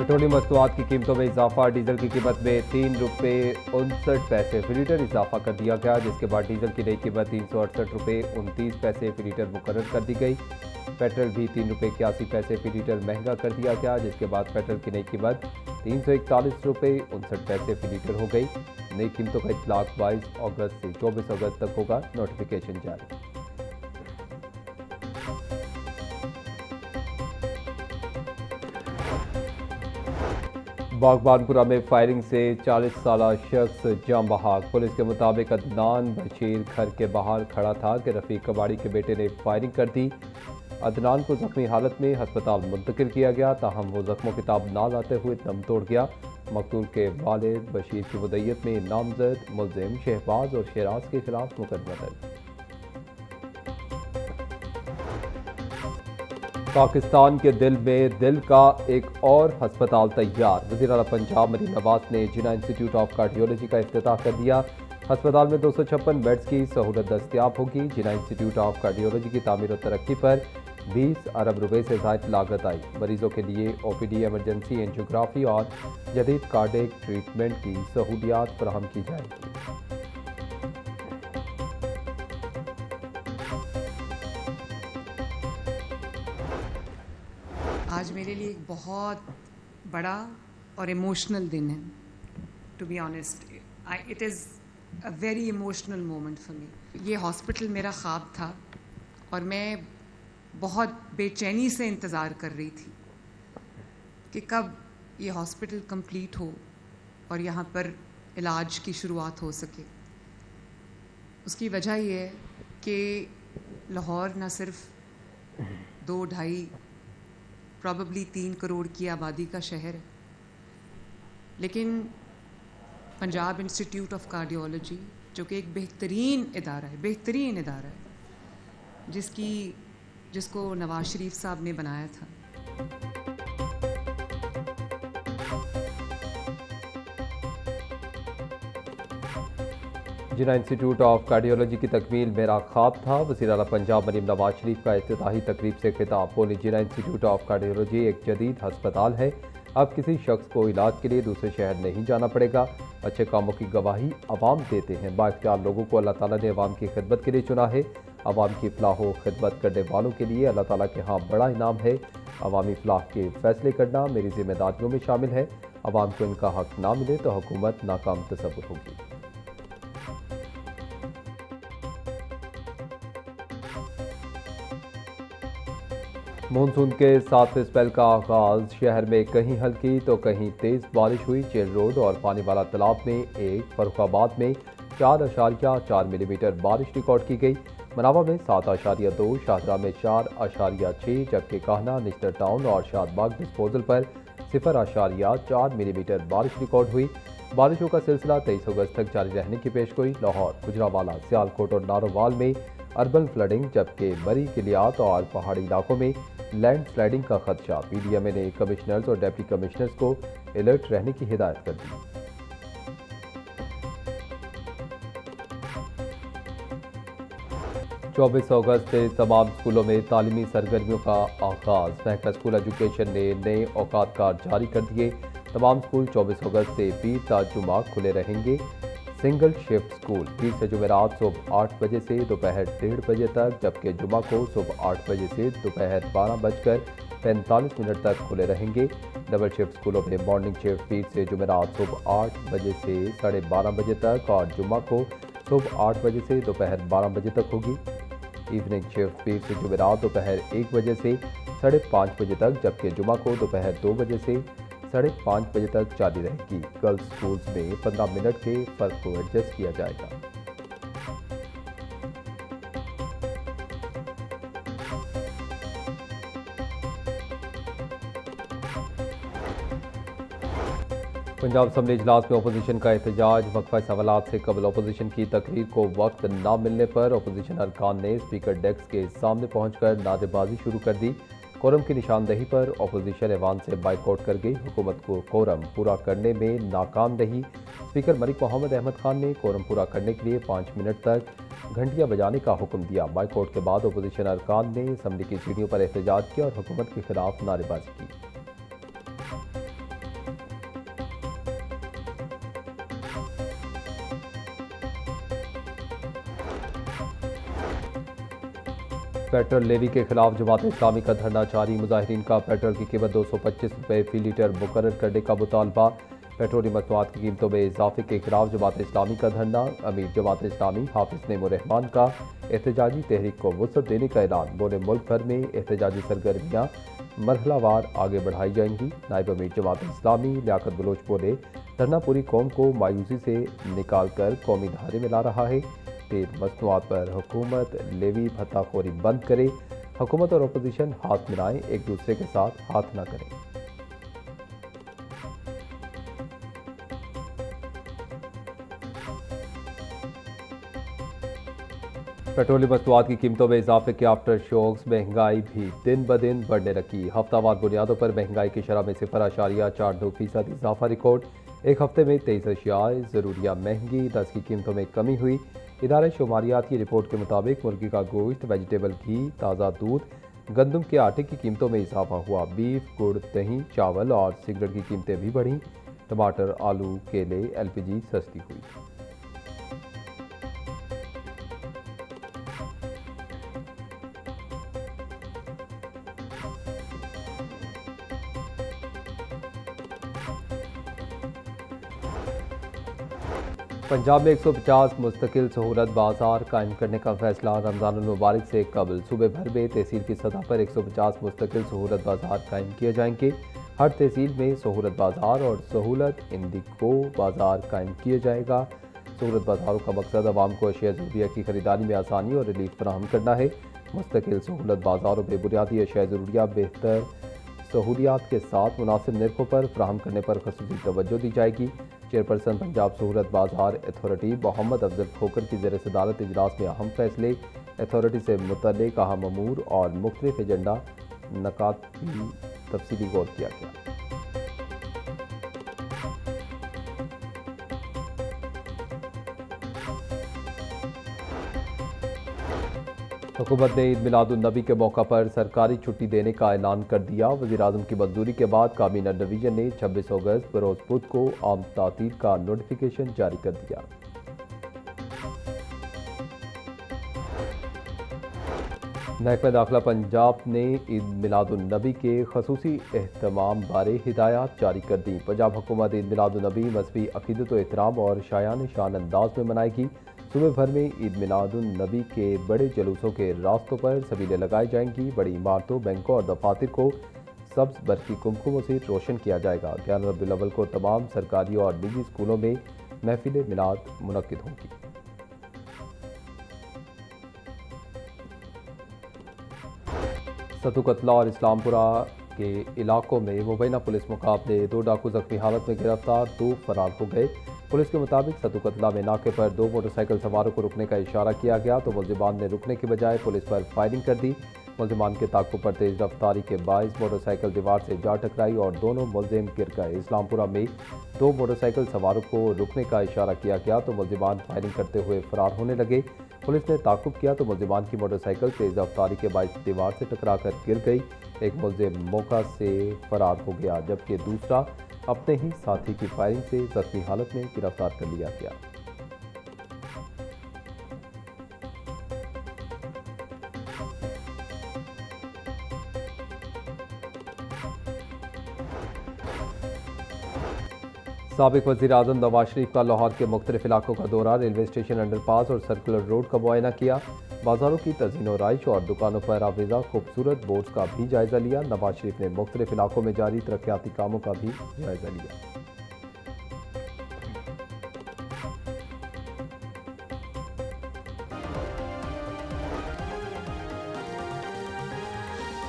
Petroleum वस्तुआत की कीमतों में इजाफा। डीजल की कीमत में ₹3.59 फी लीटर इजाफा कर दिया गया, जिसके बाद डीजल की नई कीमत ₹368.29 फी लीटर मुकर्रर कर दी गई। पेट्रोल भी ₹3.81 फी लीटर महंगा कर दिया गया, जिसके बाद पेट्रोल की नई कीमत ₹341.59 फी लीटर हो गई। नई कीमतों का इतलाक 22 अगस्त से 24 अगस्त तक होगा। नोटिफिकेशन जारी। बागबानपुरा में फायरिंग से 40 साल शख्स जाम बहाक। पुलिस के मुताबिक अदनान बशीर घर के बाहर खड़ा था कि रफीक कबाड़ी के बेटे ने फायरिंग कर दी। अदनान को जख्मी हालत में अस्पताल मुंतकिल किया गया, ताहम वो जख्मों की ताब ना लाते हुए दम तोड़ गया। मकतूल के वालिद बशीर की मुद्दत में नामजद मुलजिम शहबाज और शेराज के खिलाफ मुकदमा दर्ज। पाकिस्तान के दिल में दिल का एक और अस्पताल तैयार। वज़ीर आला पंजाब मरीम नवाज ने जिन्ना इंस्टीट्यूट ऑफ कार्डियोलॉजी का इफ्तिताह कर दिया। अस्पताल में 256 बेड्स की सहूलत दस्तियाब होगी। जिन्ना इंस्टीट्यूट ऑफ कार्डियोलॉजी की तामीर और तरक्की पर 20 अरब रुपए से ज़ायद लागत आई। मरीजों के लिए OPD, एमरजेंसी एंजियोग्राफी और जदीद कार्डियक ट्रीटमेंट की सहूलियात फराहम की जाएगी। आज मेरे लिए एक बहुत बड़ा और इमोशनल दिन है। To be honest, it is a very emotional moment for me. ये हॉस्पिटल मेरा ख्वाब था और मैं बहुत बेचैनी से इंतज़ार कर रही थी कि कब ये हॉस्पिटल कंप्लीट हो और यहाँ पर इलाज की शुरुआत हो सके। उसकी वजह ये है कि लाहौर न सिर्फ 2-2.5 प्रॉबेबली 3 करोड़ की आबादी का शहर है, लेकिन पंजाब इंस्टीट्यूट ऑफ कार्डियोलॉजी जो कि एक बेहतरीन इदारा है जिसको नवाज शरीफ साहब ने बनाया था। जिन्ना इंस्टीट्यूट ऑफ कार्डियोलॉजी की तकमील मेरा ख्वाब था। वज़ीर आला पंजाब मरीम नवाज शरीफ का इफ्तिताही तकरीब से खिताब। बोली, जिन्ना इंस्टीट्यूट ऑफ कार्डियोलॉजी एक जदीद अस्पताल है। अब किसी शख्स को इलाज के लिए दूसरे शहर नहीं जाना पड़ेगा। अच्छे कामों की गवाही अवाम देते हैं। बाइख्तियार लोगों को अल्लाह ताला ने अवाम की खिदमत के लिए चुना है। अवाम की फलाह व खिदमत करने वालों के लिए अल्लाह ताला के यहाँ बड़ा इनाम है। अवामी फलाह के फैसले करना मेरी जिम्मेदारियों में शामिल है। अवाम को इनका हक ना मिले तो हुकूमत नाकाम तस्वुर होगी। मानसून के 7वें स्पेल का आगाज। शहर में कहीं हल्की तो कहीं तेज बारिश हुई। जेल रोड और पानी वाला तालाब में 1, फर्रुखाबाद में 4.4 मिलीमीटर बारिश रिकॉर्ड की गई। मनावा में 7.2, शाहजरा में 4.6, जबकि काहना, निश्तर टाउन और शादबाग डिस्पोजल पर 0.4 मिलीमीटर बारिश रिकॉर्ड हुई। बारिशों का सिलसिला 23 अगस्त तक जारी रहने की पेशगोई। लाहौर, गुजरावाला, सियालकोट और नारोवाल में अर्बन फ्लडिंग, जबकि मरी, किलियात और पहाड़ी इलाकों में लैंड स्लाइडिंग का खदशा। PDMA ने कमिश्नर्स और डिप्टी कमिश्नर्स को अलर्ट रहने की हिदायत कर दी। चौबीस अगस्त से तमाम स्कूलों में तालीमी सरगर्मियों का आगाज। महकमा स्कूल एजुकेशन ने नए औकात कार्ड जारी कर दिए। तमाम स्कूल 24 अगस्त से पीर ता जुमा खुले रहेंगे। सिंगल शिफ्ट स्कूल पीर से जुमेरात सुबह 8 बजे से दोपहर 1:30 बजे तक, जबकि जुमा को सुबह 8 बजे से दोपहर 12:45 तक खुले रहेंगे। डबल शिफ्ट स्कूलों में मॉर्निंग शिफ्ट पीर से जुमेरात सुबह 8 बजे से 12:30 बजे तक और जुमा को सुबह 8 बजे से दोपहर 12 बजे तक होगी। इवनिंग शिफ्ट पीर से जुमेरात दोपहर 1 बजे से 5:30 बजे तक, जबकि जुमा को दोपहर 2 बजे से 5:30 बजे तक जारी रहेगी। गर्ल्स स्कूल्स में 15 मिनट के फर्क को एडजस्ट किया जाएगा। पंजाब असम्बली इजलास में अपोजिशन का एहतजाज। वक्फा सवालात से कबल अपोजिशन की तकरीर को वक्त न मिलने पर अपोजिशन अरकान ने स्पीकर डेस्क के सामने पहुंचकर नारेबाजी शुरू कर दी। कोरम की निशानदही पर अपोजिशन ऐवान से बाइकआउट कर गई। हुकूमत को कोरम पूरा करने में नाकाम रही। स्पीकर मलिक मोहम्मद अहमद खान ने कोरम पूरा करने के लिए 5 मिनट तक घंटियां बजाने का हुक्म दिया। बाइकआउट के बाद अपोजिशन अरकान ने असम्बली की सीढ़ियों पर एहतजाज किया और हुकूमत के खिलाफ नारेबाजी की। पेट्रोल लेवी के खिलाफ जमात इस्लामी का धरना जारी। मुजाहिरीन का पेट्रोल की कीमत 225 रुपये फी लीटर मुकर्रर करने का मुतालबा। पेट्रोलियम मसनूआत की कीमतों में इजाफे के खिलाफ जमात इस्लामी का धरना। अमीर जमात इस्लामी हाफिज नेमो रहमान का एहतजाजी तहरीक को वुसअत देने का ऐलान। बोले मुल्क भर में एहतजाजी सरगर्मियाँ मरहलावार आगे बढ़ाई जाएंगी। नायब अमीर जमात इस्लामी लियाकत बलोच बोले धरना पूरी कौम को मायूसी से निकाल कर कौमी धारे में ला रहा है। तेल मसनूआत पर हुकूमत लेवी भत्ताखोरी बंद करे। हुकूमत और अपोजिशन हाथ मिलाएं, एक दूसरे के साथ हाथ न करें। पेट्रोलियम मसनूआत की कीमतों में इजाफे के आफ्टर शॉक्स। महंगाई भी दिन ब दिन बढ़ने लगी। हफ्तावार बुनियादों पर महंगाई की शरह में 0.42% इजाफा रिकॉर्ड। एक हफ्ते में 23 अशियाए ज़रूरिया महंगी, 10 की कीमतों में कमी हुई। इदारे शुमारियात की रिपोर्ट के मुताबिक मुर्गी का गोश्त, वेजिटेबल घी, ताज़ा दूध, गंदम के आटे की कीमतों में इजाफा हुआ। बीफ, गुड़, दही, चावल और सिगरेट की कीमतें भी बढ़ीं। टमाटर, आलू, केले, LPG सस्ती हुई। पंजाब में 150 मुस्तकिल सहूलत बाजार कायम करने का फैसला। रमज़ानुल मुबारक से कबल सूबे भर में तहसील की सतह पर 150 मुस्तकिल सहूलत बाजार कायम किए जाएंगे। हर तहसील में सहूलत बाजार और सहूलत इंडिको बाजार कायम किया जाएगा। सहूलत बाजारों का मकसद आवाम को अशिया ज़रूरिया की खरीदारी में आसानी और रिलीफ फराहम करना है। मुस्तकिल सहूलत बाजारों में बुनियादी अशिया ज़रूरिया बेहतर सहूलियात के साथ मुनासिब निर्खों पर फराहम करने पर ख़ुसूसी तवज्जो दी जाएगी। चेयरपर्सन पंजाब सहूलत बाजार अथॉरिटी मोहम्मद अफजल खोकर की ज़ेर सदारत इजलास में अहम फैसले। अथॉरिटी से मुतल्लिक़ अहम अमूर और मुख्तलिफ एजेंडा नकात भी तफसीली गौर किया गया। हुकूमत ने ईद मिलादुन्नबी के मौका पर सरकारी छुट्टी देने का ऐलान कर दिया। वज़ीर-ए-आज़म की मंजूरी के बाद काबीना डिवीजन ने 26 अगस्त बरोज़ बुध को आम तातील का नोटिफिकेशन जारी कर दिया। महकमा दाखिला पंजाब ने ईद मिलादुन्नबी के खसूसी एहतमाम बारे हिदायत जारी कर दी। पंजाब हुकूमत ईद मिलादुन्नबी मजहबी अकीदत व एहतराम और शायान शान अंदाज में मनाएगी। सूबे भर में ईद मिलादुन्नबी के बड़े जुलूसों के रास्तों पर सबीलें लगाई जाएंगी। बड़ी इमारतों, बैंकों और दफातर को सब्ज बरकी कुमकुमों से रोशन किया जाएगा। 11 रबीउल अव्वल को तमाम सरकारी और निजी स्कूलों में महफिल मिलाद मुनक्किद होंगी। सतु कतला और इस्लामपुरा के इलाकों में मुबैना पुलिस मुकाबले। 2 डाकू जख्मी हालत में गिरफ्तार, 2 फरार हो गए। पुलिस के मुताबिक सतु कतला में नाके पर 2 मोटरसाइकिल सवारों को रुकने का इशारा किया गया तो मुल्जिमान ने रुकने की बजाय पुलिस पर फायरिंग कर दी। मुल्जिमान के ताक़ुब पर तेज रफ्तारी के बाइस मोटरसाइकिल दीवार से जा टकराई और दोनों मुल्जिम गिर गए। इस्लामपुरा में 2 मोटरसाइकिल सवारों को रुकने का इशारा किया गया तो मुल्जिमान फायरिंग करते हुए फरार होने लगे। पुलिस ने ताक़ुब किया तो मुल्जिमान की मोटरसाइकिल तेज रफ्तारी के बाइस दीवार से टकराकर गिर गई। एक मुल्जिम मौका से फरार हो गया जबकि दूसरा अपने ही साथी की फायरिंग से जख्मी हालत में गिरफ्तार कर लिया गया। साबिक वज़ीर-ए-आज़म नवाज शरीफ का लाहौर के मुख्तलिफ इलाकों का दौरा। रेलवे स्टेशन, अंडरपास और सर्कुलर रोड का मुआयना किया। बाजारों की तज़ीन व राइश और दुकानों पर आवेज़ा खूबसूरत बोर्ड्स का भी जायज़ा लिया। नवाज शरीफ ने मुख्तलिफ इलाकों में जारी तरक्याती कामों का भी जायज़ा लिया।